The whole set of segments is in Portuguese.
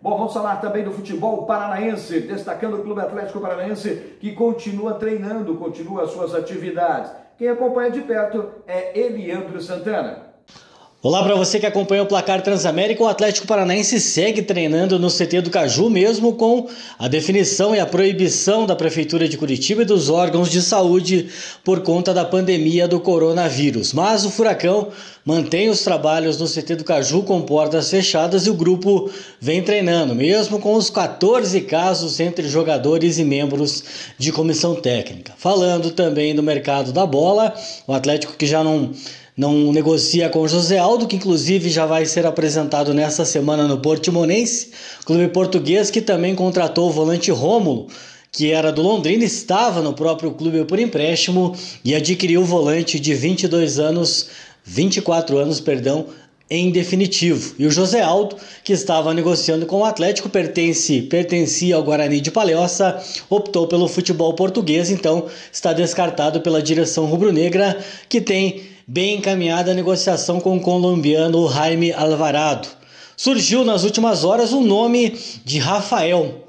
Bom, vamos falar também do futebol paranaense, destacando o Clube Atlético Paranaense, que continua treinando, continua as suas atividades. Quem acompanha de perto é Eliandro Santana. Olá para você que acompanha o Placar Transamérica. O Atlético Paranaense segue treinando no CT do Caju, mesmo com a definição e a proibição da Prefeitura de Curitiba e dos órgãos de saúde por conta da pandemia do coronavírus. Mas o Furacão mantém os trabalhos no CT do Caju com portas fechadas e o grupo vem treinando, mesmo com os 14 casos entre jogadores e membros de comissão técnica. Falando também do mercado da bola, o Atlético que já não negocia com o José Aldo, que inclusive já vai ser apresentado nesta semana no Portimonense, clube português que também contratou o volante Rômulo, que era do Londrina, estava no próprio clube por empréstimo e adquiriu o volante de 24 anos, em definitivo. E o José Aldo, que estava negociando com o Atlético, pertencia ao Guarani de Palhoça, optou pelo futebol português, então está descartado pela direção rubro-negra, que tem bem encaminhada a negociação com o colombiano Jaime Alvarado. Surgiu nas últimas horas o nome de Rafael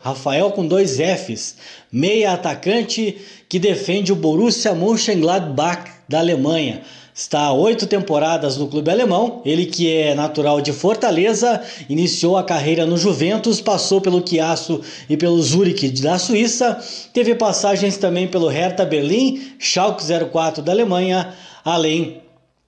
com 2 Fs, meia atacante que defende o Borussia Mönchengladbach da Alemanha. Está há 8 temporadas no clube alemão, ele que é natural de Fortaleza, iniciou a carreira no Juventus, passou pelo Chiasso e pelo Zurich da Suíça, teve passagens também pelo Hertha Berlim, Schalke 04 da Alemanha, além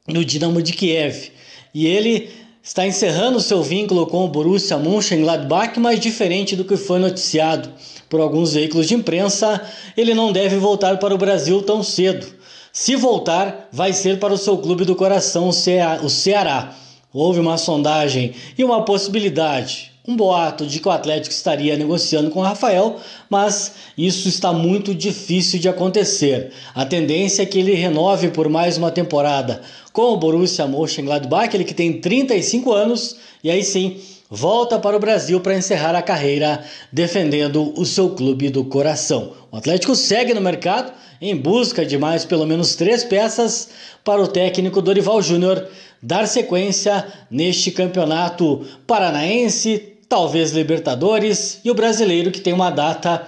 do Dinamo de Kiev. E ele está encerrando seu vínculo com o Borussia Mönchengladbach, mas diferente do que foi noticiado por alguns veículos de imprensa, ele não deve voltar para o Brasil tão cedo. Se voltar, vai ser para o seu clube do coração, o Ceará. Houve uma sondagem e uma possibilidade, um boato de que o Atlético estaria negociando com o Rafael, mas isso está muito difícil de acontecer. A tendência é que ele renove por mais uma temporada com o Borussia Mönchengladbach, ele que tem 35 anos, e aí sim volta para o Brasil para encerrar a carreira defendendo o seu clube do coração. O Atlético segue no mercado em busca de mais pelo menos 3 peças para o técnico Dorival Júnior dar sequência neste campeonato paranaense, talvez Libertadores e o brasileiro, que tem uma data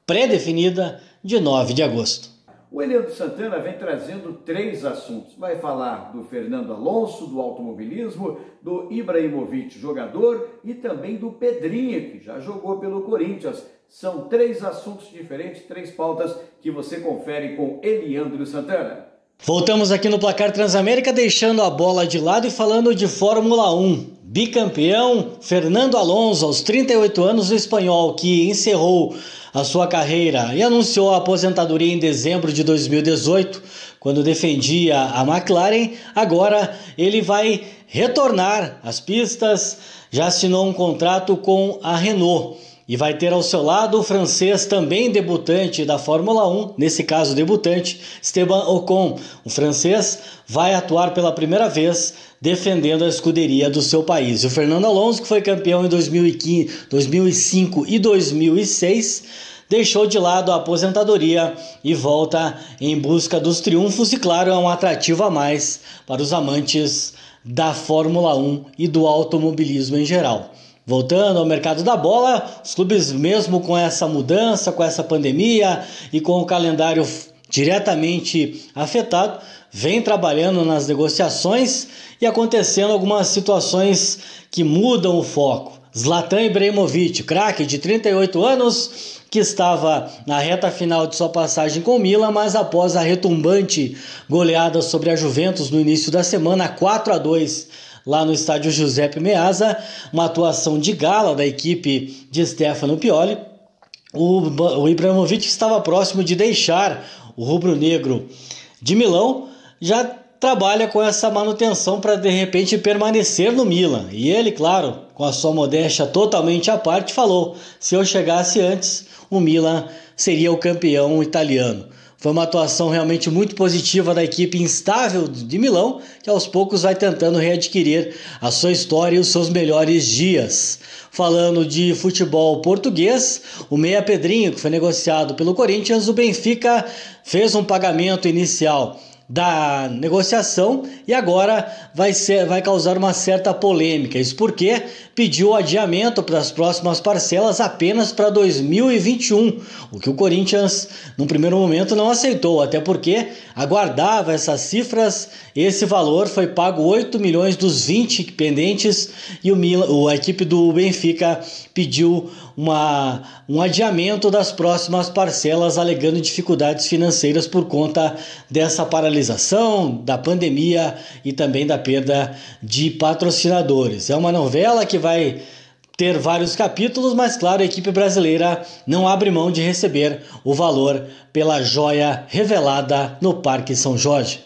pré-definida de 9 de agosto. O Eliandro Santana vem trazendo 3 assuntos. Vai falar do Fernando Alonso, do automobilismo, do Ibrahimovic, jogador, e também do Pedrinho, que já jogou pelo Corinthians. São 3 assuntos diferentes, 3 pautas que você confere com Eliandro Santana. Voltamos aqui no Placar Transamérica, deixando a bola de lado e falando de Fórmula 1. Bicampeão Fernando Alonso, aos 38 anos, o espanhol que encerrou a sua carreira e anunciou a aposentadoria em dezembro de 2018, quando defendia a McLaren. Agora ele vai retornar às pistas, já assinou um contrato com a Renault. E vai ter ao seu lado o francês, também debutante da Fórmula 1, nesse caso debutante, Esteban Ocon. O francês vai atuar pela primeira vez defendendo a escuderia do seu país. E o Fernando Alonso, que foi campeão em 2005 e 2006, deixou de lado a aposentadoria e volta em busca dos triunfos. E claro, é um atrativo a mais para os amantes da Fórmula 1 e do automobilismo em geral. Voltando ao mercado da bola, os clubes, mesmo com essa mudança, com essa pandemia e com o calendário diretamente afetado, vêm trabalhando nas negociações e acontecendo algumas situações que mudam o foco. Zlatan Ibrahimovic, craque de 38 anos, que estava na reta final de sua passagem com o Milan, mas após a retumbante goleada sobre a Juventus no início da semana, 4-2, lá no estádio Giuseppe Meazza, uma atuação de gala da equipe de Stefano Pioli, o Ibrahimovic estava próximo de deixar o rubro-negro de Milão, já trabalha com essa manutenção para de repente permanecer no Milan. E ele, claro, com a sua modéstia totalmente à parte, falou: se eu chegasse antes, o Milan seria o campeão italiano. Foi uma atuação realmente muito positiva da equipe instável de Milão, que aos poucos vai tentando readquirir a sua história e os seus melhores dias. Falando de futebol português, o meia Pedrinho, que foi negociado pelo Corinthians, o Benfica fez um pagamento inicial da negociação e agora vai causar uma certa polêmica. Isso porque pediu adiamento para as próximas parcelas apenas para 2021, o que o Corinthians, no primeiro momento, não aceitou, até porque aguardava essas cifras. Esse valor foi pago 8 milhões dos 20 pendentes e a equipe do Benfica pediu um adiamento das próximas parcelas, alegando dificuldades financeiras por conta dessa paralisação, da pandemia e também da perda de patrocinadores. É uma novela que vai ter vários capítulos, mas claro, a equipe brasileira não abre mão de receber o valor pela joia revelada no Parque São Jorge.